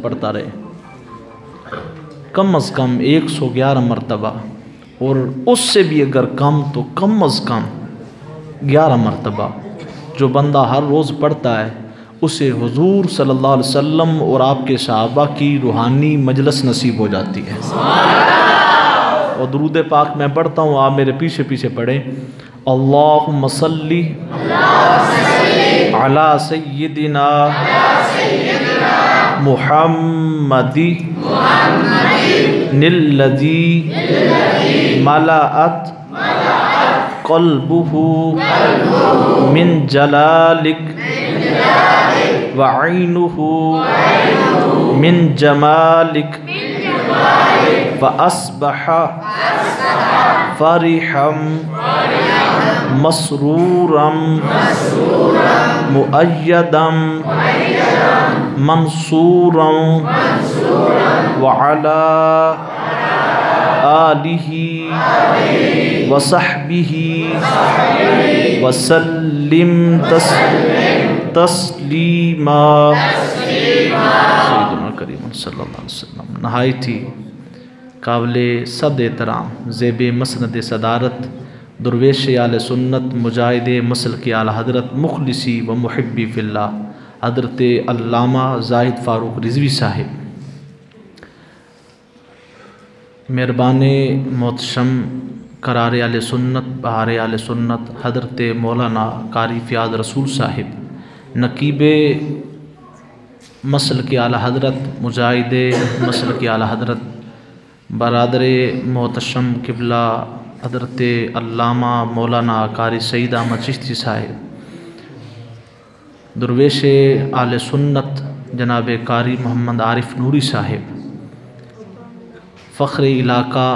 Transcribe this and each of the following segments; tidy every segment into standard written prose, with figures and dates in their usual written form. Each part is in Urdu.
پڑھتا رہے کم از کم 111 مرتبہ، اور اس سے بھی اگر کم تو کم از کم 11 مرتبہ جو بندہ ہر روز پڑھتا ہے اسے حضور صلی اللہ علیہ وسلم اور آپ کے صحابہ کی روحانی مجلس نصیب ہو جاتی ہے۔ اور درود پاک میں پڑھتا ہوں، آپ میرے پیچھے پیچھے پڑھیں۔ اللہم صلی علی سیدنا محمد الذی ملأت قلبہ من جلالک وعینہ من جمالک فأصبح فرحا مسرورا مؤیدا منصورا وعلى آلہ وصحبہ وسلم تسلیما۔ سیدنا کریم صلی اللہ علیہ وسلم نہایت ہی قابل صد احترام زیب مسند صدارت درویش اہل سنت مجاہد مسلک اعلی حضرت مخلصی و محبی فی اللہ حضرت علامہ زاہد فاروق رضوی صاحب، مہربان محتشم قرار اہل سنت بہار اہل سنت حضرت مولانا قاری فیاض رسول صاحب، نقیب مسلک اعلی حضرت مجاہد مسلک اعلی حضرت برادر محتشم قبلہ حضرت علامہ مولانا قاری سید احمد چشتی صاحب، درویش اہل سنت جناب قاری محمد عارف نوری صاحب، فخر علاقہ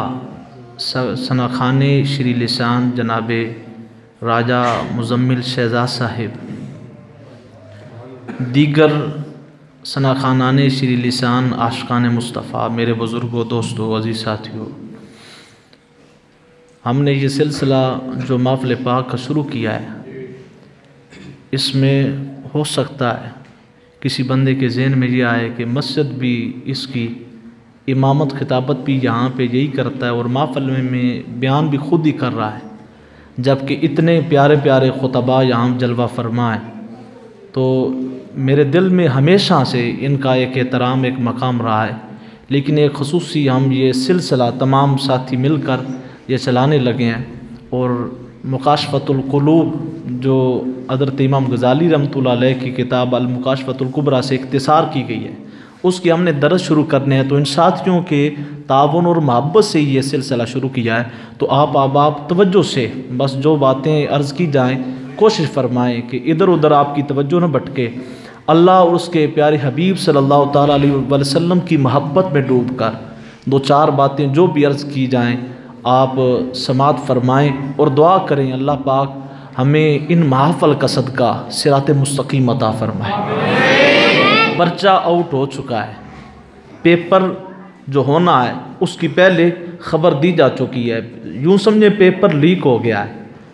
ثناخان شری لسان جناب راجہ مزمل شہزاد صاحب، دیگر ثناخانان شری لسان عاشقان مصطفیٰ، میرے بزرگوں دوستوں عزیز ساتھیوں، ہم نے یہ سلسلہ جو محفل پاک کا شروع کیا ہے، اس میں ہو سکتا ہے کسی بندے کے ذہن میں یہ آئے کہ مسجد بھی اس کی امامت خطابت بھی یہاں پہ یہی کرتا ہے اور محفل میں بیان بھی خود ہی کر رہا ہے، جبکہ اتنے پیارے پیارے خطباء یہاں جلوہ فرما ہیں۔ تو میرے دل میں ہمیشہ سے ان کا ایک احترام ایک مقام رہا ہے، لیکن ایک خصوصی ہم یہ سلسلہ تمام ساتھی مل کر یہ چلانے لگے ہیں، اور مکاشفۃ القلوب جو حضرت امام غزالی رحمۃ اللہ علیہ کی کتاب المکاشفۃ الکبریٰ سے اختصار کی گئی ہے، اس کی ہم نے درس شروع کرنے ہیں، تو ان ساتھیوں کے تعاون اور محبت سے یہ سلسلہ شروع کیا ہے۔ تو آپ توجہ سے بس جو باتیں عرض کی جائیں کوشش فرمائیں کہ ادھر ادھر آپ کی توجہ نہ بھٹکے، اللہ اور اس کے پیارے حبیب صلی اللہ تعالیٰ علیہ وسلم کی محبت میں ڈوب کر دو چار باتیں جو بھی عرض کی جائیں آپ سماعت فرمائیں اور دعا کریں اللہ پاک ہمیں ان محافل کا صدقہ صراط مستقیم عطا فرمائے۔ پرچہ آؤٹ ہو چکا ہے، پیپر جو ہونا ہے اس کی پہلے خبر دی جا چکی ہے، یوں سمجھے پیپر لیک ہو گیا ہے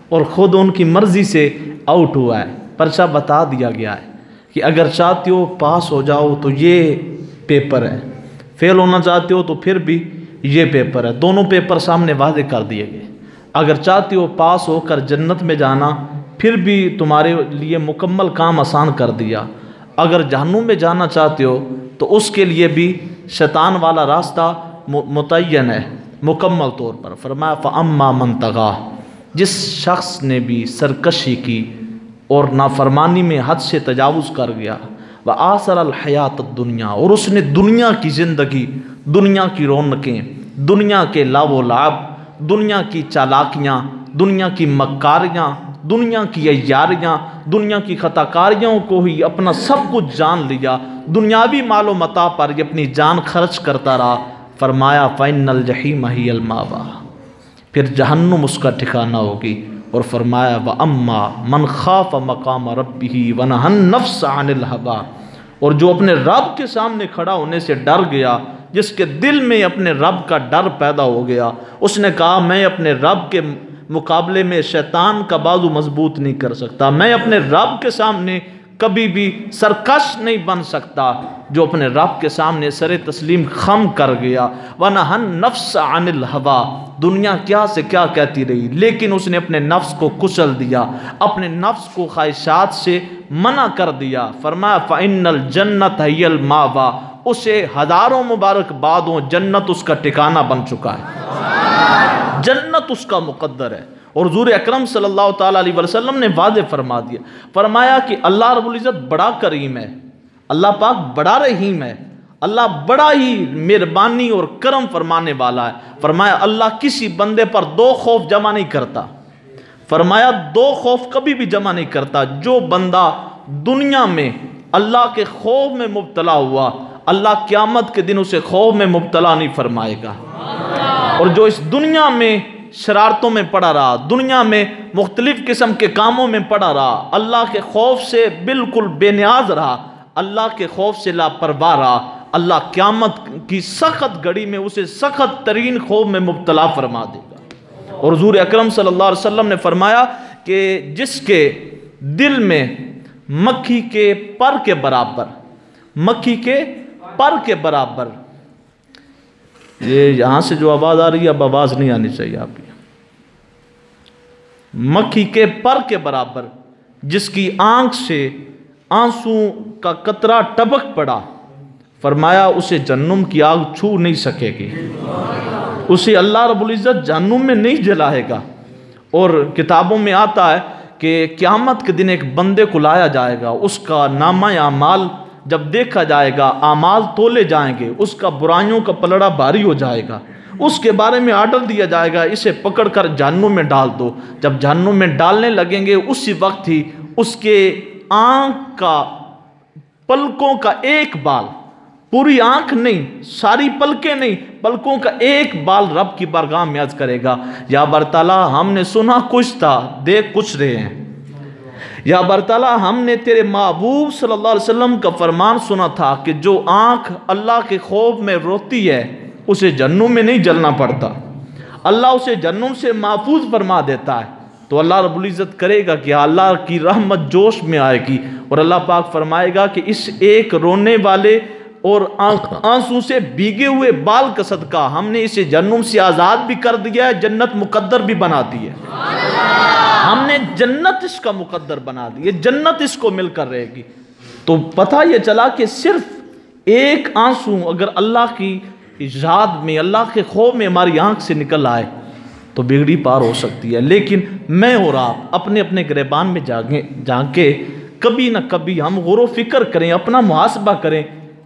اور خود ان کی مرضی سے آؤٹ ہوا ہے، پرچہ بتا دیا گیا ہے کہ اگر چاہتے ہو پاس ہو جاؤ تو یہ پیپر ہے، فیل ہونا چاہتے ہو تو پھر بھی یہ پیپر ہے، دونوں پیپر سامنے واضح کر دیے گئے۔ اگر چاہتے ہو پاس ہو کر جنت میں جانا پھر بھی تمہارے لیے مکمل کام آسان کر دیا، اگر جہنم میں جانا چاہتے ہو تو اس کے لیے بھی شیطان والا راستہ متعین ہے مکمل طور پر۔ فرمایا فَأَمَّا مَنْ طَغَىٰ، جس شخص نے بھی سرکشی کی اور نافرمانی میں حد سے تجاوز کر گیا، وَآثَرَ الْحَيَاةَ الدُّنْيَا، اور اس نے دنیا کی زندگی، دنیا کی رونقیں، دنیا کے لاو و لعب، دنیا کی چالاکیاں، دنیا کی مکاریاں، دنیا کی عیاریاں، دنیا کی خطاکاریوں کو ہی اپنا سب کچھ جان لیا، دنیاوی مال و متاع پر یہ اپنی جان خرچ کرتا رہا۔ فرمایا فَإِنَّ الْجَحِيمَ هِيَ الْمَأْوَىٰ، پھر جہنم اس کا ٹھکانہ ہوگی۔ اور فرمایا وَأَمَّا مَنْ خَافَ مَقَامَ رَبِّهِ وَنَهَى النَّفْسَ عَنِ الْهَوَىٰ، اور جو اپنے رب کے سامنے کھڑا ہونے سے ڈر گیا، جس کے دل میں اپنے رب کا ڈر پیدا ہو گیا، اس نے کہا میں اپنے رب کے مقابلے میں شیطان کا بازو مضبوط نہیں کر سکتا، میں اپنے رب کے سامنے کبھی بھی سرکش نہیں بن سکتا جو اپنے رب کے سامنے سر تسلیم خم کر گیا. وَنَهَا النَّفْسَ عَنِ الْهَوَىٰ دنیا کیا سے کیا کہتی رہی لیکن اس نے اپنے نفس کو کچل دیا, اپنے نفس کو خواہشات سے منع کر دیا. فرمایا فَإِنَّ الْجَنَّةَ هِيَ الْمَأْوَىٰ اسے ہزاروں مبارک بادوں جنت اس کا ٹھکانہ بن چکا ہے, جنت اس کا مقدر ہے. اور حضور اکرم صلی اللہ تعالیٰ علیہ وسلم نے واضح فرما دیا, فرمایا کہ اللہ رب العزت بڑا کریم ہے, اللہ پاک بڑا رحیم ہے, اللہ بڑا ہی مہربانی اور کرم فرمانے والا ہے. فرمایا اللہ کسی بندے پر دو خوف جمع نہیں کرتا, فرمایا دو خوف کبھی بھی جمع نہیں کرتا. جو بندہ دنیا میں اللہ کے خوف میں مبتلا ہوا اللہ قیامت کے دن اسے خوف میں مبتلا نہیں فرمائے گا. اور جو اس دنیا میں شرارتوں میں پڑا رہا, دنیا میں مختلف قسم کے کاموں میں پڑا رہا, اللہ کے خوف سے بالکل بے نیاز رہا, اللہ کے خوف سے لاپرواہ رہا, اللہ قیامت کی سخت گھڑی میں اسے سخت ترین خوف میں مبتلا فرما دے گا. اور حضور اکرم صلی اللہ علیہ وسلم نے فرمایا کہ جس کے دل میں مکھی کے پر کے برابر, مکھی کے پر کے برابر, یہ یہاں سے جو آواز آ رہی ہے اب آواز نہیں آنی چاہیے آپ کی, مکھی کے پر کے برابر جس کی آنکھ سے آنسو کا قطرہ ٹپک پڑا, فرمایا اسے جہنم کی آگ چھو نہیں سکے گی, اسے اللہ رب العزت جہنم میں نہیں جلائے گا. اور کتابوں میں آتا ہے کہ قیامت کے دن ایک بندے کو لایا جائے گا, اس کا نامہ اعمال جب دیکھا جائے گا اعمال تولے جائیں گے, اس کا برائیوں کا پلڑا بھاری ہو جائے گا, اس کے بارے میں آرڈر دیا جائے گا اسے پکڑ کر جہنم میں ڈال دو. جب جہنم میں ڈالنے لگیں گے اسی وقت ہی اس کے آنکھ کا پلکوں کا ایک بال, پوری آنکھ نہیں, ساری پلکیں نہیں, پلکوں کا ایک بال رب کی بارگاہ میں عرض کرے گا یا برتعالیٰ ہم نے سنا کچھ تھا دیکھ کچھ رہے ہیں, یا برتعالیٰ ہم نے تیرے محبوب صلی اللہ علیہ وسلم کا فرمان سنا تھا کہ جو آنکھ اللہ کے خوف میں روتی ہے اسے جہنم میں نہیں جلنا پڑتا, اللہ اسے جہنم سے محفوظ فرما دیتا ہے. تو اللہ رب العزت کرے گا کہ اللہ کی رحمت جوش میں آئے گی اور اللہ پاک فرمائے گا کہ اس ایک رونے والے اور آنسو سے بھیگے ہوئے بال کا صدقہ ہم نے اسے جہنم سے آزاد بھی کر دیا ہے, جنت مقدر بھی بنا دی ہے, ہم نے جنت اس کا مقدر بنا دی, یہ جنت اس کو مل کر رہے گی. تو پتہ یہ چلا کہ صرف ایک آنسو اگر اللہ کی یاد میں اللہ کے خوف میں ہماری آنکھ سے نکل آئے تو بگڑی پار ہو سکتی ہے. لیکن میں اور آپ اپنے اپنے گریبان میں جا کے کبھی نہ کبھی ہم غور و فکر کریں, اپنا محاسبہ کریں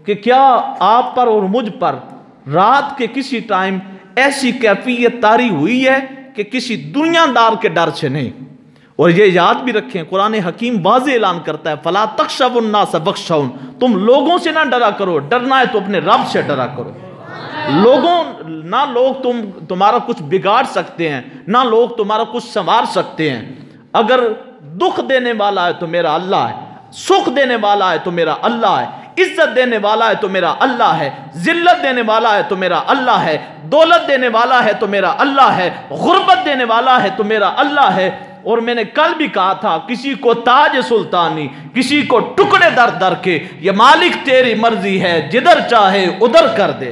کہ کیا آپ پر اور مجھ پر رات کے کسی ٹائم ایسی کیفیت طاری ہوئی ہے کہ کسی دنیا دار کے ڈر سے نہیں. اور یہ یاد بھی رکھیں قرآن حکیم واضح اعلان کرتا ہے فَلَا تَخْشَوُا النَّاسَ وَاخْشَوْنِ, تم لوگوں سے نہ ڈرا کرو, ڈرنا ہے تو اپنے رب سے ڈرا کرو. نہ لوگ تمہارا کچھ بگاڑ سکتے ہیں, نہ لوگ تمہارا کچھ سنوار سکتے ہیں. اگر دکھ دینے والا ہے تو میرا اللہ ہے, سکھ دینے والا ہے تو میرا اللہ ہے, عزت دینے والا ہے تو میرا اللہ ہے, ذلت دینے والا ہے تو میرا اللہ ہے, دولت دینے والا ہے تو میرا اللہ ہے, غربت دینے والا ہے تو میرا اللہ ہے. اور میں نے کل بھی کہا تھا کسی کو تاج سلطانی, کسی کو ٹکڑے در در کے, یہ مالک تیری مرضی ہے جدھر چاہے ادھر کر دے,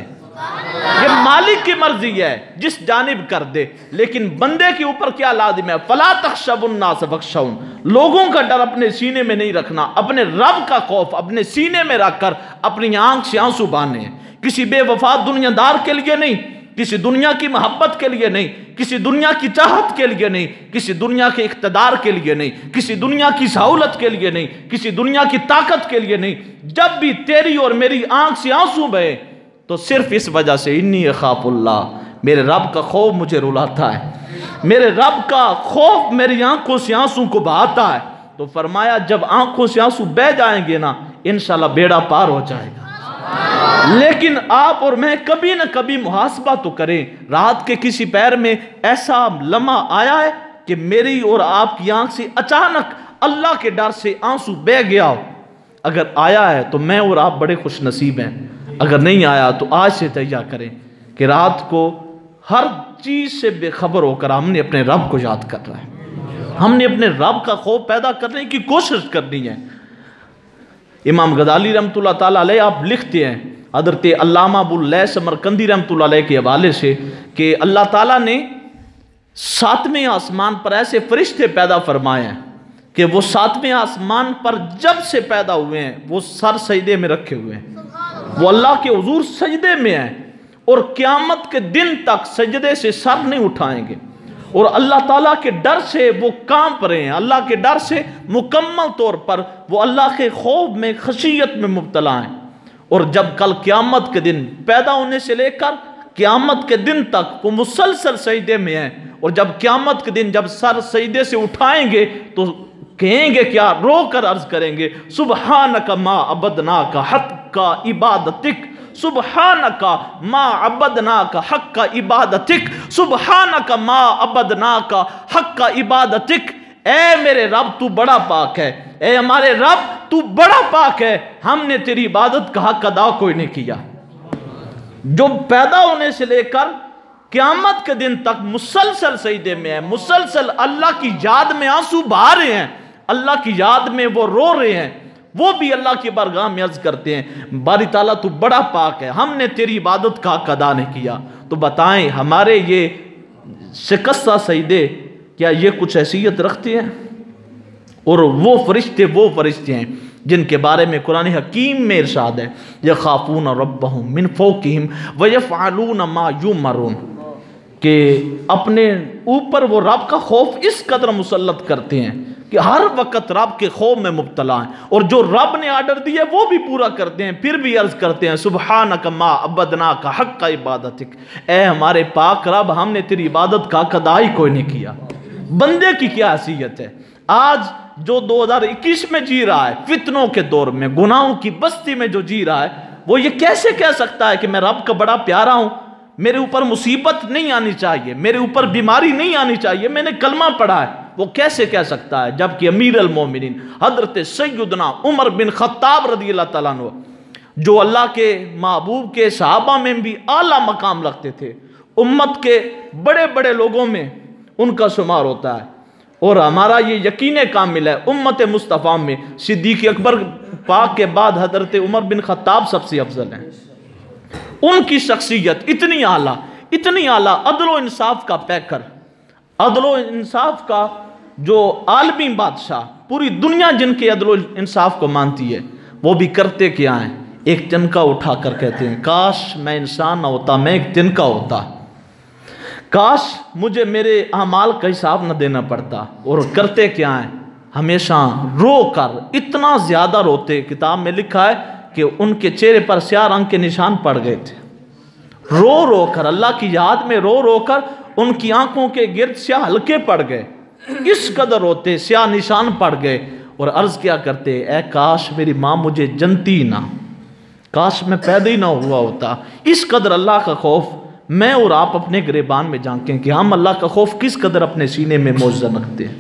یہ مالک کی مرضی ہے جس جانب کر دے. لیکن بندے کے اوپر کیا لازم ہے فَلَا تَخْشَوُا النَّاسَ وَاخْشَوْنِ, لوگوں کا ڈر اپنے سینے میں نہیں رکھنا, اپنے رب کا خوف اپنے سینے میں رکھ کر اپنی آنکھ سے آنسو بہانے. کسی بے وفا دنیا دار کے لیے نہیں, کسی دنیا کی محبت کے لیے نہیں, کسی دنیا کی چاہت کے لیے نہیں, کسی دنیا کے اقتدار کے لیے نہیں, کسی دنیا کی سہولت کے لیے نہیں, کسی دنیا کی طاقت کے لیے نہیں. جب بھی تیری اور میری آنکھ سے آنسو بہے تو صرف اس وجہ سے انی اخاف اللہ, میرے رب کا خوف مجھے رلاتا ہے, میرے رب کا خوف میری آنکھوں سے آنسو کو بہاتا ہے. تو فرمایا جب آنکھوں سے آنسو بہ جائیں گے نا انشاءاللہ بیڑا پار ہو جائے گا. لیکن آپ اور میں کبھی نہ کبھی محاسبہ تو کریں, رات کے کسی پہر میں ایسا لمحہ آیا ہے کہ میری اور آپ کی آنکھ سے اچانک اللہ کے ڈر سے آنسو بہ گیا ہو؟ اگر آیا ہے تو میں اور آپ بڑے خوش نصیب ہیں, اگر نہیں آیا تو آج سے تیار کریں کہ رات کو ہر چیز سے بے خبر ہو کر ہم نے اپنے رب کو یاد کرنا ہے, ہم نے اپنے رب کا خوف پیدا کرنے کی کوشش کرنی ہے. امام غزالی رحمۃ اللہ تعالیٰ علیہ آپ لکھتے ہیں حضرت علامہ ابو اللیث سمرقندی رحمۃ اللہ علیہ کے حوالے سے کہ اللہ تعالیٰ نے 7ویں آسمان پر ایسے فرشتے پیدا فرمائے ہیں کہ وہ 7ویں آسمان پر جب سے پیدا ہوئے ہیں وہ سر سجدے میں رکھے ہوئے ہیں، وہ اللہ کے حضور سجدے میں ہیں اور قیامت کے دن تک سجدے سے سر نہیں اٹھائیں گے، اور اللہ تعالیٰ کے ڈر سے وہ کانپ رہے ہیں، اللہ کے ڈر سے مکمل طور پر وہ اللہ کے خوف میں خشیت میں مبتلا ہیں، اور جب کل قیامت کے دن پیدا ہونے سے لے کر قیامت کے دن تک وہ مسلسل سجدے میں ہیں، اور جب قیامت کے دن جب سر سجدے سے اٹھائیں گے تو کہیں گے کیا؟ رو کر عرض کریں گے سبحانک ما عبدناک حق عبادتک، سبحانک ما عبدناک حق عبادتک، سبحانک ما عبدناک حق عبادتک۔ اے میرے رب تو بڑا پاک ہے، اے ہمارے رب تو بڑا پاک ہے، ہم نے تیری عبادت کا حق ادا کوئی نہیں کیا۔ جو پیدا ہونے سے لے کر قیامت کے دن تک مسلسل سجدے میں ہے، مسلسل اللہ کی یاد میں آنسو بہا رہے ہیں، اللہ کی یاد میں وہ رو رہے ہیں، وہ بھی اللہ کی بارگاہ میں عرض کرتے ہیں باری تعالیٰ تو بڑا پاک ہے، ہم نے تیری عبادت کا حق ادا نہیں کیا۔ تو بتائیں ہمارے یہ شکستہ سجدے کیا یہ کچھ حیثیت رکھتے ہیں؟ اور وہ فرشتے ہیں جن کے بارے میں قرآن حکیم میں ارشاد ہے یخافون ربہم من فوقہم ویفعلون ما یؤمرون، کہ اپنے اوپر وہ رب کا خوف اس قدر مسلط کرتے ہیں کہ ہر وقت رب کے خوف میں مبتلا ہیں، اور جو رب نے آرڈر دیا وہ بھی پورا کرتے ہیں، پھر بھی عرض کرتے ہیں سبحانک ما عبدناک حق عبادتک، اے ہمارے پاک رب ہم نے تیری عبادت کا حق ادا ہی کوئی نہیں کیا۔ بندے کی کیا حیثیت ہے؟ آج جو 2021 میں جی رہا ہے، فتنوں کے دور میں، گناہوں کی بستی میں جو جی رہا ہے، وہ یہ کیسے کہہ سکتا ہے کہ میں رب کا بڑا پیارا ہوں، میرے اوپر مصیبت نہیں آنی چاہیے، میرے اوپر بیماری نہیں آنی چاہیے، میں نے کلمہ پڑھا ہے؟ وہ کیسے کہہ سکتا ہے؟ جبکہ امیر المومنین حضرت سیدنا عمر بن خطاب رضی اللہ تعالیٰ عنہ، جو اللہ کے محبوب کے صحابہ میں بھی اعلیٰ مقام رکھتے تھے، امت کے بڑے بڑے لوگوں میں ان کا شمار ہوتا ہے، اور ہمارا یہ یقین کامل ہے امت مصطفیٰ میں صدیق اکبر پاک کے بعد حضرت عمر بن خطاب سب سے افضل ہیں۔ ان کی شخصیت اتنی اعلیٰ عدل و انصاف کا پیکر، عدل و انصاف کا جو عالمی بادشاہ، پوری دنیا جن کے عدل و انصاف کو مانتی ہے، وہ بھی کرتے کیا ہیں؟ ایک تنکا اٹھا کر کہتے ہیں کاش میں انسان نہ ہوتا، میں ایک تنکا ہوتا، کاش مجھے میرے اعمال کا حساب نہ دینا پڑتا۔ اور کرتے کیا ہیں؟ ہمیشہ رو کر اتنا زیادہ روتے، کتاب میں لکھا ہے کہ ان کے چہرے پر سیاہ رنگ کے نشان پڑ گئے تھے، رو رو کر اللہ کی یاد میں رو رو کر ان کی آنکھوں کے گرد سیاہ حلقے پڑ گئے، اس قدر روتے، سیاہ نشان پڑ گئے، اور عرض کیا کرتے اے کاش میری ماں مجھے جنتی نہ، کاش میں پیدا ہی نہ ہوا ہوتا۔ اس قدر اللہ کا خوف میں اور آپ اپنے گریبان میں جانکیں کہ ہم اللہ کا خوف کس قدر اپنے سینے میں موجود رکھتے ہیں۔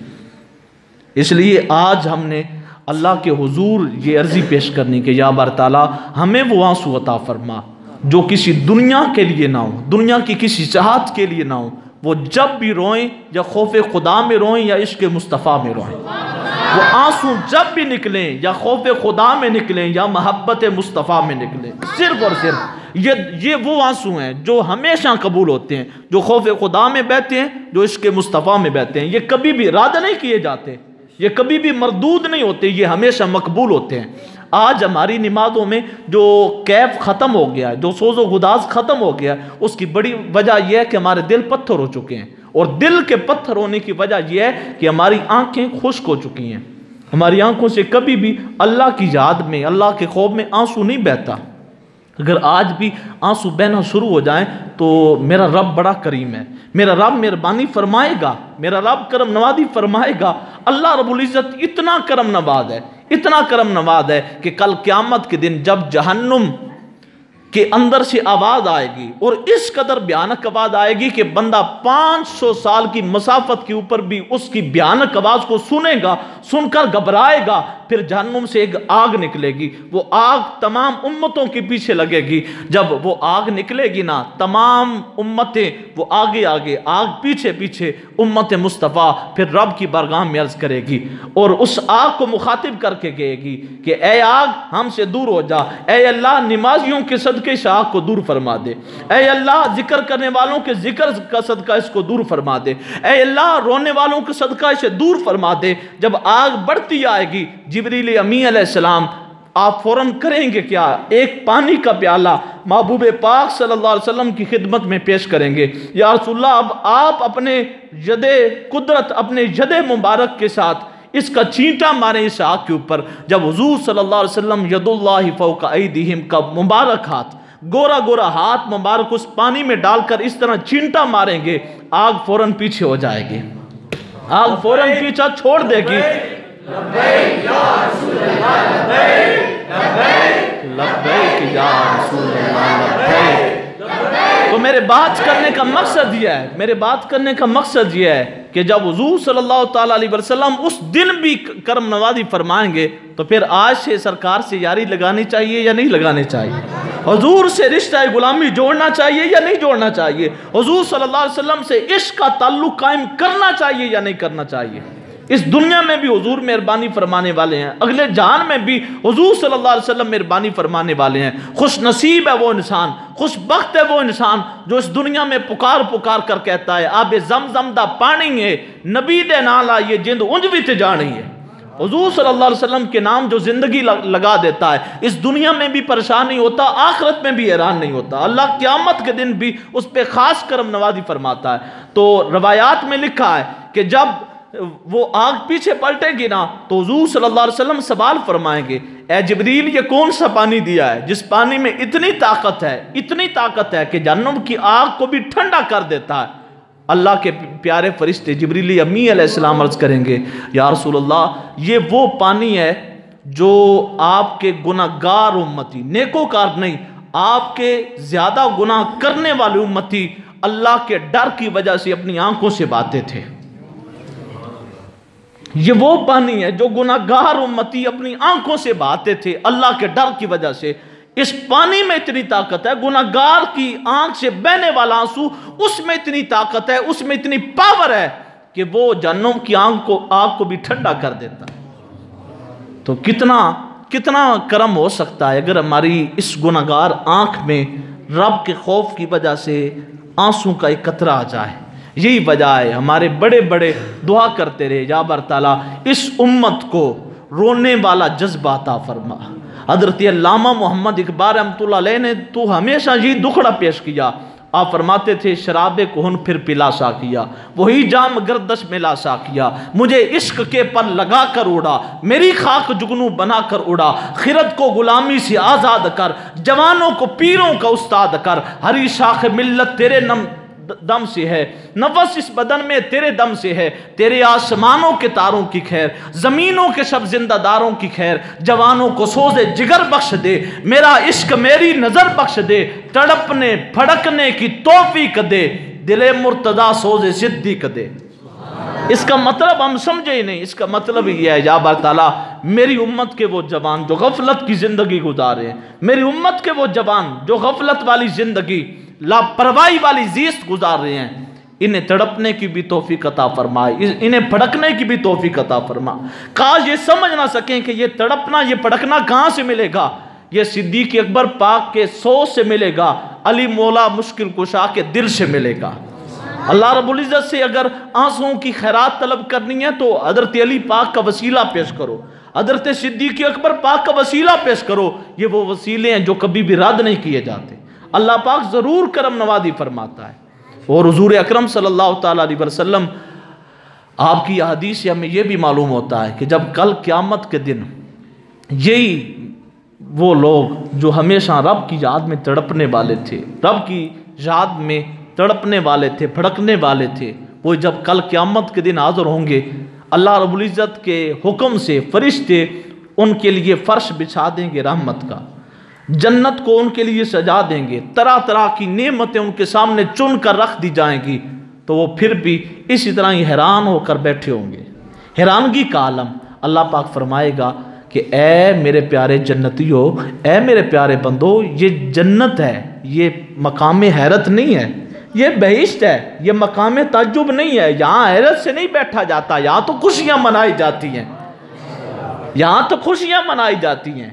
اس لیے آج ہم نے اللہ کے حضور یہ عرضی پیش کرنی کہ یا بار تعالیٰ ہمیں وہ آنسو عطا فرما جو کسی دنیا کے لیے نہ ہو، دنیا کی کسی چاہت کے لیے نہ ہو، وہ جب بھی روئیں یا خوف خدا میں روئیں یا عشق مصطفیٰ میں روئیں، وہ آنسو جب بھی نکلیں یا خوف خدا میں نکلیں یا محبت مصطفیٰ میں نکلیں، صرف اور صرف یہ وہ آنسو ہیں جو ہمیشہ قبول ہوتے ہیں، جو خوف خدا میں بہتے ہیں، جو عشق مصطفیٰ میں بہتے ہیں، یہ کبھی بھی رد نہیں کیے جاتے، یہ کبھی بھی مردود نہیں ہوتے، یہ ہمیشہ مقبول ہوتے ہیں۔ آج ہماری نمازوں میں جو کیف ختم ہو گیا ہے، جو سوز و گداز ختم ہو گیا ہے، اس کی بڑی وجہ یہ ہے کہ ہمارے دل پتھر ہو چکے ہیں، اور دل کے پتھر ہونے کی وجہ یہ ہے کہ ہماری آنکھیں خشک ہو چکی ہیں، ہماری آنکھوں سے کبھی بھی اللہ کی یاد میں، اللہ کے خوف میں آنسو نہیں بہتا۔ اگر آج بھی آنسو بہنا شروع ہو جائیں تو میرا رب بڑا کریم ہے، میرا رب مہربانی فرمائے گا، میرا رب کرم نوازی فرمائے گا۔ اللہ رب العزت اتنا کرم نواز ہے، اتنا کرم نواز ہے کہ کل قیامت کے دن جب جہنم کے اندر سے آواز آئے گی، اور اس قدر بھیانک آواز آئے گی کہ بندہ 500 سال کی مسافت کے اوپر بھی اس کی بھیانک آواز کو سنے گا، سن کر گھبرائے گا، پھر جہنم سے ایک آگ نکلے گی، وہ آگ تمام امتوں کے پیچھے لگے گی۔ جب وہ آگ نکلے گی نا، تمام امتیں وہ آگے آگے، آگ پیچھے پیچھے، امت مصطفیٰ پھر رب کی بارگاہ میں عرض کرے گی اور اس آگ کو مخاطب کر کے کہے گی کہ اے آگ ہم سے دور ہو جا، اے اللہ نمازیوں کے صدقے اس آگ کو دور فرما دے، اے اللہ ذکر کرنے والوں کے ذکر کا صدقہ اس کو دور فرما دے، اے اللہ رونے والوں کے صدقہ اسے دور فرما دے۔ جب آگ بڑھتی آئے گی، جبریل امین علیہ السلام آپ فوراً کریں گے کیا؟ ایک پانی کا پیالہ محبوب پاک صلی اللہ علیہ وسلم کی خدمت میں پیش کریں گے، یا رسول اللہ اب آپ اپنے ید قدرت، اپنے ید مبارک کے ساتھ اس کا چینٹا ماریں اس آگ کے اوپر۔ جب حضور صلی اللہ علیہ وسلم ید اللہ فوق ایدیہم کا مبارک ہاتھ، گورا گورا ہاتھ مبارک اس پانی میں ڈال کر اس طرح چینٹا ماریں گے، آگ فوراً پیچھے ہو جائے گی، آگ فوراً پیچھا چھوڑ دے گی۔ لبیک یا رسول اللہ لبیک، لبیک یا رسول اللہ لبیک۔ تو میرے بات کرنے کا مقصد یہ ہے، میرے بات کرنے کا مقصد یہ ہے کہ جب حضور صلی اللہ تعالیٰ علیہ وسلم اس دن بھی کرم نوازی فرمائیں گے تو پھر آج سے سرکار سے یاری لگانی چاہیے یا نہیں لگانی چاہیے؟ حضور سے رشتہ غلامی جوڑنا چاہیے یا نہیں جوڑنا چاہیے؟ حضور صلی اللہ علیہ وسلم سے عشق کا تعلق قائم کرنا چاہیے یا نہیں کرنا چاہیے؟ اس دنیا میں بھی حضور مہربانی فرمانے والے ہیں، اگلے جہان میں بھی حضور صلی اللہ علیہ وسلم مہربانی فرمانے والے ہیں۔ خوش نصیب ہے وہ انسان، خوش بخت ہے وہ انسان جو اس دنیا میں پکار پکار کر کہتا ہے آب زمزم دا پانی ہے، نبی دے نالا یہ جند انج بھی تے جانی ہے۔ حضور صلی اللہ علیہ وسلم کے نام جو زندگی لگا دیتا ہے، اس دنیا میں بھی پریشان نہیں ہوتا، آخرت میں بھی حیران نہیں ہوتا، اللہ قیامت کے دن بھی اس پہ خاص کرم نوازی فرماتا ہے۔ تو روایات میں لکھا ہے کہ جب وہ آگ پیچھے پلٹے گی نا تو حضور صلی اللہ علیہ وسلم سوال فرمائیں گے، اے جبریل یہ کون سا پانی دیا ہے جس پانی میں اتنی طاقت ہے، اتنی طاقت ہے کہ جہنم کی آگ کو بھی ٹھنڈا کر دیتا ہے؟ اللہ کے پیارے فرشتے جبریل امی علیہ السلام عرض کریں گے، یا رسول اللہ یہ وہ پانی ہے جو آپ کے گناہگار امتی، نیکوکار نہیں، آپ کے زیادہ گناہ کرنے والے امتی اللہ کے ڈر کی وجہ سے اپنی آنکھوں سے بہاتے تھے۔ یہ وہ پانی ہے جو گناہگار امتی اپنی آنکھوں سے بہاتے تھے اللہ کے ڈر کی وجہ سے۔ اس پانی میں اتنی طاقت ہے، گناہگار کی آنکھ سے بہنے والا آنسو اس میں اتنی طاقت ہے، اس میں اتنی پاور ہے کہ وہ جہنم کی آگ کو بھی ٹھنڈا کر دیتا ہے۔ تو کتنا کرم ہو سکتا ہے اگر ہماری اس گناہگار آنکھ میں رب کے خوف کی وجہ سے آنسوں کا ایک قطرہ آ جائے۔ یہی وجہ ہے ہمارے بڑے بڑے دعا کرتے رہے، یا بر تعالیٰ اس امت کو رونے والا جذبہ عطا فرما۔ حضرت علامہ محمد اقبال رحمۃ اللہ علیہ نے تو ہمیشہ یہ دکھڑا پیش کیا، آپ فرماتے تھے شراب کہن پھر پلا سا کیا، وہی جام گردش میں لا سا کیا، مجھے عشق کے پر لگا کر اڑا، میری خاک جگنو بنا کر اڑا، خرد کو غلامی سے آزاد کر، جوانوں کو پیروں کا استاد کر، ہری شاخ ملت تیرے دم سے ہے، نفس اس بدن میں تیرے دم سے ہے، تیرے آسمانوں کے تاروں کی خیر، زمینوں کے سب زندہ داروں کی خیر، جوانوں کو سوز جگر بخش دے، میرا عشق میری نظر بخش دے، تڑپنے پھڑکنے کی توفیق دے، دل مرتضی سوز صدیق دے۔ اس کا مطلب ہم سمجھے ہی نہیں، اس کا مطلب یہ ہے یا بار تعالیٰ میری امت کے وہ جوان جو غفلت کی زندگی گزارے ہیں، میری امت کے وہ جوان جو غفلت والی زندگی، لاپرواہی والی زیست گزار رہے ہیں، انہیں تڑپنے کی بھی توفیق عطا فرمائے، انہیں پھڑکنے کی بھی توفیق عطا فرما۔ کاش یہ سمجھ نہ سکیں کہ یہ تڑپنا یہ پھڑکنا کہاں سے ملے گا، یہ صدیق اکبر پاک کے سوز سے ملے گا، علی مولا مشکل کشا کے دل سے ملے گا۔ اللہ رب العزت سے اگر آنسوں کی خیرات طلب کرنی ہے تو حضرت علی پاک کا وسیلہ پیش کرو، حضرت صدیق اکبر پاک کا وسیلہ پیش کرو، یہ وہ وسیلے ہیں جو کبھی بھی رد نہیں کیے جاتے، اللہ پاک ضرور کرم نوازی فرماتا ہے۔ اور حضور اکرم صلی اللہ تعالیٰ علیہ وسلم آپ کی حدیث سے ہمیں یہ بھی معلوم ہوتا ہے کہ جب کل قیامت کے دن یہی وہ لوگ جو ہمیشہ رب کی یاد میں تڑپنے والے تھے، رب کی یاد میں تڑپنے والے تھے، پھڑکنے والے تھے، وہ جب کل قیامت کے دن حاضر ہوں گے، اللہ رب العزت کے حکم سے فرشتے ان کے لیے فرش بچھا دیں گے رحمت کا، جنت کو ان کے لیے سجا دیں گے، طرح طرح کی نعمتیں ان کے سامنے چن کر رکھ دی جائیں گی، تو وہ پھر بھی اسی طرح ہی حیران ہو کر بیٹھے ہوں گے، حیرانگی کا عالم۔ اللہ پاک فرمائے گا کہ اے میرے پیارے جنتیوں، اے میرے پیارے بندو، یہ جنت ہے، یہ مقام حیرت نہیں ہے، یہ بہشت ہے، یہ مقام تعجب نہیں ہے، یہاں حیرت سے نہیں بیٹھا جاتا، یہاں تو خوشیاں منائی جاتی ہیں، یہاں تو خوشیاں منائی جاتی ہیں،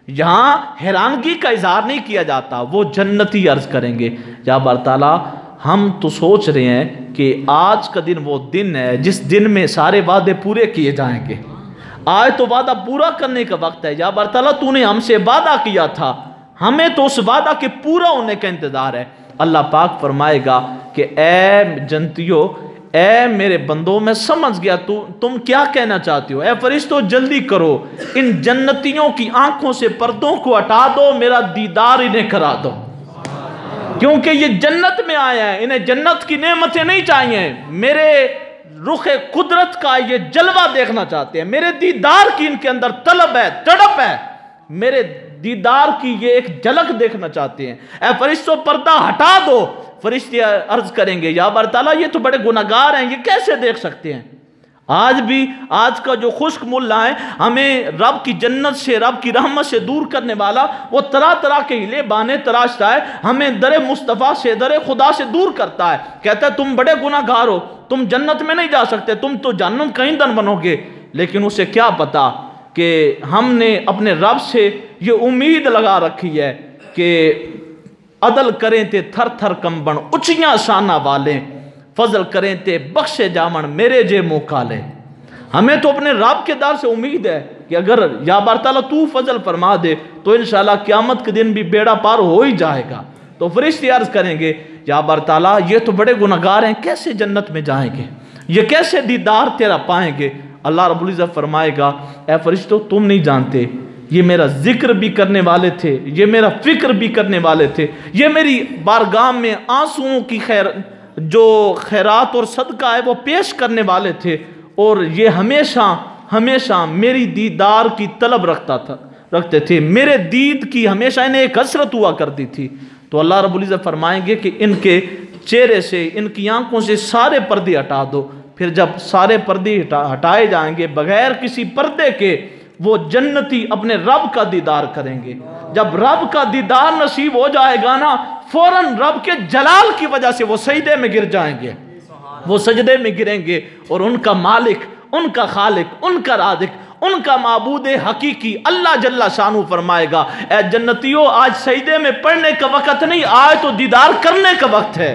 یہاں حیرانگی کا اظہار نہیں کیا جاتا۔ وہ جنتی عرض کریں گے یا بار تعالیٰ ہم تو سوچ رہے ہیں کہ آج کا دن وہ دن ہے جس دن میں سارے وعدے پورے کیے جائیں گے، آج تو وعدہ پورا کرنے کا وقت ہے، یا بار تعالیٰ تو نے ہم سے وعدہ کیا تھا، ہمیں تو اس وعدہ کے پورا ہونے کا انتظار ہے۔ اللہ پاک فرمائے گا کہ اے جنتیوں، اے میرے بندوں، میں سمجھ گیا تم کیا کہنا چاہتے ہو، اے فرشتوں جلدی کرو، ان جنتیوں کی آنکھوں سے پردوں کو ہٹا دو، میرا دیدار انہیں کرا دو، کیونکہ یہ جنت میں آیا ہے، انہیں جنت کی نعمتیں نہیں چاہیے، میرے رخ قدرت کا یہ جلوہ دیکھنا چاہتے ہیں، میرے دیدار کی ان کے اندر طلب ہے، تڑپ ہے، میرے دیدار کی یہ ایک جھلک دیکھنا چاہتے ہیں۔ اے فرشتوں پردہ ہٹا دو۔ فرشتے عرض کریں گے یا بار تعالیٰ یہ تو بڑے گناہگار ہیں، یہ کیسے دیکھ سکتے ہیں؟ آج بھی آج کا جو خشک ملا ہے، ہمیں رب کی جنت سے، رب کی رحمت سے دور کرنے والا، وہ طرح طرح کے ہیلے بانے تراشتا ہے، ہمیں در مصطفیٰ سے، در خدا سے دور کرتا ہے، کہتا ہے تم بڑے گناہگار ہو، تم جنت میں نہیں جا سکتے، تم تو جہنم کا ایندھن بنو گے۔ لیکن اسے کیا پتا کہ ہم نے اپنے رب سے یہ امید لگا رکھی ہے کہ عدل کریں تے تھر تھر کمبن اچیاں شانہ والے، فضل کریں تے بخشے جامن میرے جے منہ کالے۔ ہمیں تو اپنے رب کے در سے امید ہے کہ اگر یا بار تعالیٰ تو فضل فرما دے تو انشاءاللہ قیامت کے دن بھی بیڑا پار ہو ہی جائے گا۔ تو فرشتے عرض کریں گے یا بار تعالیٰ یہ تو بڑے گناہگار ہیں، کیسے جنت میں جائیں گے، یہ کیسے دیدار تیرا پائیں گے؟ اللہ رب العزت فرمائے گا اے فرشتوں تم نہیں جانتے، یہ میرا ذکر بھی کرنے والے تھے، یہ میرا فکر بھی کرنے والے تھے، یہ میری بارگاہ میں آنسوؤں کی جو خیرات اور صدقہ ہے وہ پیش کرنے والے تھے، اور یہ ہمیشہ ہمیشہ میری دیدار کی طلب رکھتے تھے، میرے دید کی ہمیشہ انہیں ایک حسرت ہوا کرتی تھی۔ تو اللہ رب العزت فرمائیں گے کہ ان کے چہرے سے، ان کی آنکھوں سے سارے پردے ہٹا دو۔ پھر جب سارے پردے ہٹائے جائیں گے، بغیر کسی پردے کے وہ جنتی اپنے رب کا دیدار کریں گے۔ جب رب کا دیدار نصیب ہو جائے گا نا، فوراً رب کے جلال کی وجہ سے وہ سجدے میں گر جائیں گے، وہ سجدے میں گریں گے، اور ان کا مالک، ان کا خالق، ان کا رازق، ان کا معبود حقیقی اللہ جل شانہ فرمائے گا اے جنتیوں آج سجدے میں پڑھنے کا وقت نہیں، آج تو دیدار کرنے کا وقت ہے،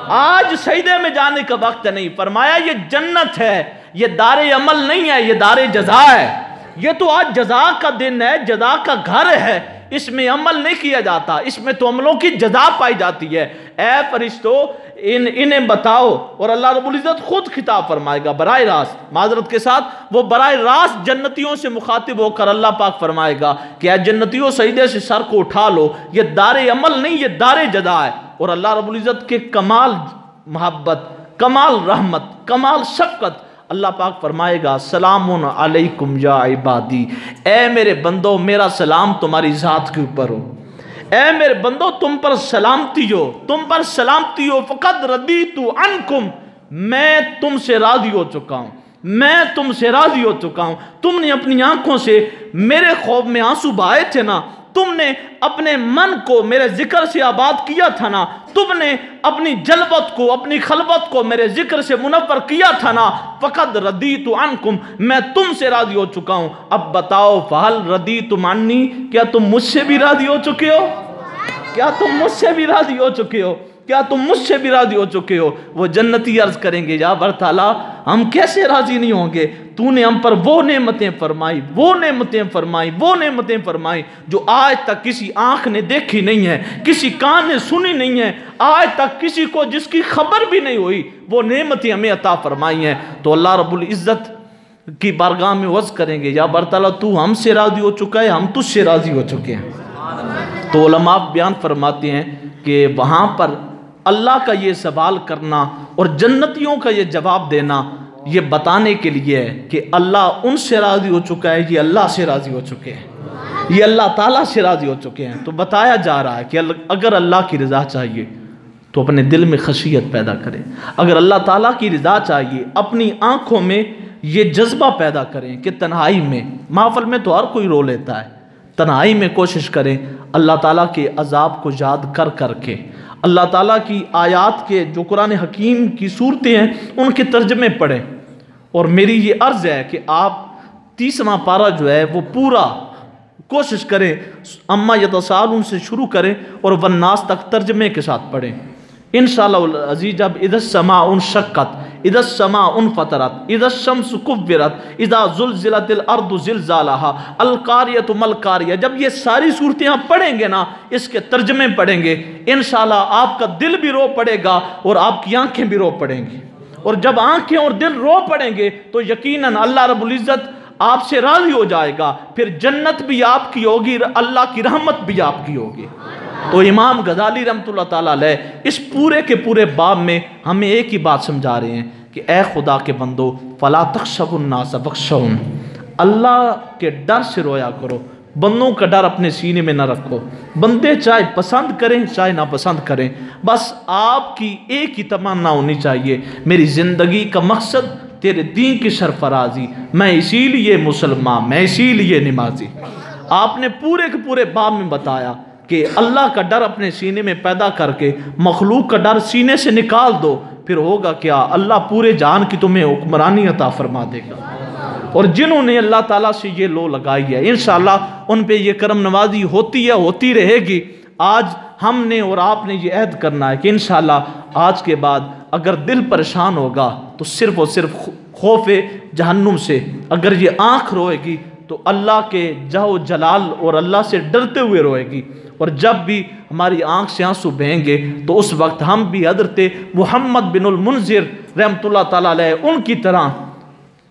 آج سجدے میں جانے کا وقت نہیں۔ فرمایا یہ جنت ہے، یہ دار عمل نہیں ہے، یہ دار جزا ہے، یہ تو آج جزا کا دن ہے، جزا کا گھر ہے، اس میں عمل نہیں کیا جاتا، اس میں تو عملوں کی جزا پائی جاتی ہے۔ اے فرشتوں انہیں بتاؤ، اور اللہ رب العزت خود خطاب فرمائے گا براہ راست، معذرت کے ساتھ وہ براہ راست جنتیوں سے مخاطب ہو کر اللہ پاک فرمائے گا کہ اے جنتیوں سجدے سے سر کو اٹھا لو، یہ دار عمل نہیں، یہ دار جزا ہے۔ اور اللہ رب العزت کے کمال محبت، کمال رحمت، کمال شفقت، اللہ پاک فرمائے گا سلام علیکم یا عبادی، اے میرے بندو میرا سلام تمہاری ذات کے اوپر ہو، اے میرے بندو تم پر سلامتی ہو، تم پر سلامتی ہو، فقد ردیت عنکم، میں تم سے راضی ہو چکا ہوں، میں تم سے راضی ہو چکا ہوں۔ تم نے اپنی آنکھوں سے میرے خوف میں آنسو بہائے تھے نا، تم نے اپنے من کو میرے ذکر سے آباد کیا تھا نا، تم نے اپنی جلوت کو، اپنی خلوت کو میرے ذکر سے منور کیا تھا نا، فقد ردیت عنکم، میں تم سے راضی ہو چکا ہوں۔ اب بتاؤ فہل ردیتم عنی، کیا تم مجھ سے بھی راضی ہو چکے ہو؟ کیا تم مجھ سے بھی راضی ہو چکے ہو؟ کیا تم مجھ سے بھی راضی ہو چکے ہو؟ وہ جنتی عرض کریں گے یا بر تعالیٰ ہم کیسے راضی نہیں ہوں گے، تو نے ہم پر وہ نعمتیں فرمائی، وہ نعمتیں فرمائی، وہ نعمتیں فرمائی جو آج تک کسی آنکھ نے دیکھی نہیں ہے، کسی کان نے سنی نہیں ہے، آج تک کسی کو جس کی خبر بھی نہیں ہوئی، وہ نعمتیں ہمیں عطا فرمائی ہیں۔ تو اللہ رب العزت کی بارگاہ میں عرض کریں گے یا بر تعالیٰ تو ہم سے راضی ہو چکا ہے، ہم تجھ سے راضی ہو چکے ہیں۔ تو علماء بیان فرماتے ہیں کہ وہاں پر اللہ کا یہ سوال کرنا اور جنتیوں کا یہ جواب دینا یہ بتانے کے لیے ہے کہ اللہ ان سے راضی ہو چکا ہے، یہ اللہ سے راضی ہو چکے ہیں، یہ اللہ تعالیٰ سے راضی ہو چکے ہیں۔ تو بتایا جا رہا ہے کہ اگر اللہ کی رضا چاہیے تو اپنے دل میں خشیت پیدا کرے، اگر اللہ تعالیٰ کی رضا چاہیے اپنی آنکھوں میں یہ جذبہ پیدا کریں کہ تنہائی میں، محفل میں تو ہر کوئی رو لیتا ہے، تنہائی میں کوشش کریں اللہ تعالیٰ کے عذاب کو یاد کر کر کے، اللہ تعالیٰ کی آیات کے جو قرآن حکیم کی صورتیں ہیں ان کے ترجمے پڑھیں۔ اور میری یہ عرض ہے کہ آپ 30واں پارہ جو ہے وہ پورا کوشش کریں، اما یتساءلون سے شروع کریں اور والناس تک ترجمے کے ساتھ پڑھیں انشاءاللہ العزیز۔ جب اذا السماء انشقت، اذا السماء انفطرت، اذا الشمس کورت، اذا زلزلت الارض زلزالها، القاریۃ ما القاریہ، جب یہ ساری صورتیں آپ پڑھیں گے نا، اس کے ترجمے پڑھیں گے، انشاءاللہ آپ کا دل بھی رو پڑے گا اور آپ کی آنکھیں بھی رو پڑیں گی۔ اور جب آنکھیں اور دل رو پڑیں گے تو یقیناً اللہ رب العزت آپ سے راضی ہو جائے گا، پھر جنت بھی آپ کی ہوگی، اللہ کی رحمت بھی آپ کی ہوگی۔ تو امام غزالی رحمۃ اللہ تعالیٰ علیہ اس پورے کے پورے باب میں ہمیں ایک ہی بات سمجھا رہے ہیں کہ اے خدا کے بندو فلا تخشوا الناس واخشون، اللہ کے ڈر سے رویا کرو، بندوں کا ڈر اپنے سینے میں نہ رکھو، بندے چاہے پسند کریں چاہے ناپسند کریں، بس آپ کی ایک ہی تمنا ہونی چاہیے، میری زندگی کا مقصد تیرے دین کی سرفرازی، میں اسی لیے مسلمان، میں اسی لیے نمازی۔ آپ نے پورے کے پورے باب میں بتایا کہ اللہ کا ڈر اپنے سینے میں پیدا کر کے مخلوق کا ڈر سینے سے نکال دو، پھر ہوگا کیا، اللہ پورے جہان کی تمہیں حکمرانی عطا فرما دے گا۔ اور جنہوں نے اللہ تعالیٰ سے یہ لو لگائی ہے انشاءاللہ ان پہ یہ کرم نوازی ہوتی ہے، ہوتی رہے گی۔ آج ہم نے اور آپ نے یہ عہد کرنا ہے کہ انشاءاللہ آج کے بعد اگر دل پریشان ہوگا تو صرف اور صرف خوف جہنم سے، اگر یہ آنکھ روئے گی تو اللہ کے جاہ و جلال اور اللہ سے ڈرتے ہوئے روئے گی، اور جب بھی ہماری آنکھ سے آنسو بہیں گے تو اس وقت ہم بھی حضرت محمد بن المنذر رحمۃ اللہ تعالیٰ علیہ ان کی طرح،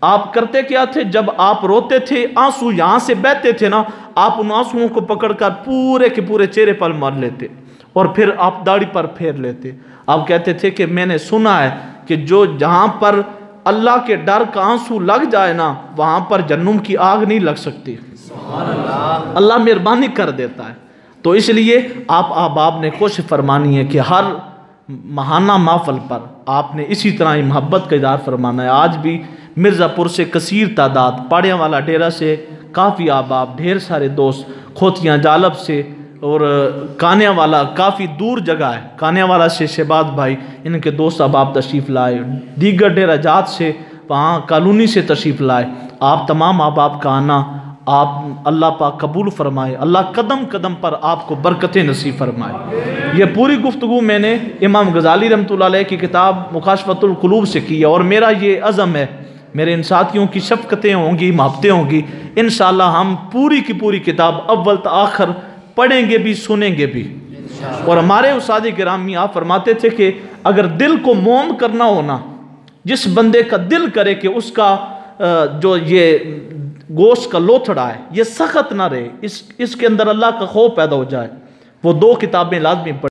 آپ کرتے کیا تھے، جب آپ روتے تھے آنسو یہاں سے بہتے تھے نا، آپ ان آنسوؤں کو پکڑ کر پورے کے پورے چہرے پر مار لیتے اور پھر آپ داڑھی پر پھیر لیتے۔ آپ کہتے تھے کہ میں نے سنا ہے کہ جو جہاں پر اللہ کے ڈر کا آنسو لگ جائے نا وہاں پر جہنم کی آگ نہیں لگ سکتی، اللہ مہربانی کر دیتا ہے۔ تو اس لیے آپ احباب نے کوشش فرمانی ہے کہ ہر ماہانہ محفل پر آپ نے اسی طرح ہی محبت کا اظہار فرمانا ہے۔ آج بھی مرزا پور سے کثیر تعداد، پاڑیاں والا ڈیرہ سے کافی احباب، ڈھیر سارے دوست، کھوتیاں جالب سے اور کانیا والا کافی دور جگہ ہے، کانیا والا سے شہباز بھائی ان کے دوست احباب تشریف لائے، دیگر ڈیرہ جات سے وہاں کالونی سے تشریف لائے۔ آپ تمام احباب کا آنا آپ اللہ پاک قبول فرمائے، اللہ قدم قدم پر آپ کو برکتیں نصیب فرمائے۔ یہ پوری گفتگو میں نے امام غزالی رحمۃ اللہ علیہ کی کتاب مکاشفۃ القلوب سے کی ہے، اور میرا یہ عزم ہے، میرے ان ساتھیوں کی شفقتیں ہوں گی، محبتیں ہوں گی، انشاءاللہ ہم پوری کی پوری کتاب اول تا آخر پڑھیں گے بھی سنیں گے بھی۔ اور ہمارے استاد گرامی آپ فرماتے تھے کہ اگر دل کو موم کرنا ہونا، جس بندے کا دل کرے کہ اس کا جو یہ گوشت کا لوتھڑا ہے یہ سخت نہ رہے، اس کے اندر اللہ کا خوف پیدا ہو جائے، وہ دو کتابیں لازمی پڑھیں۔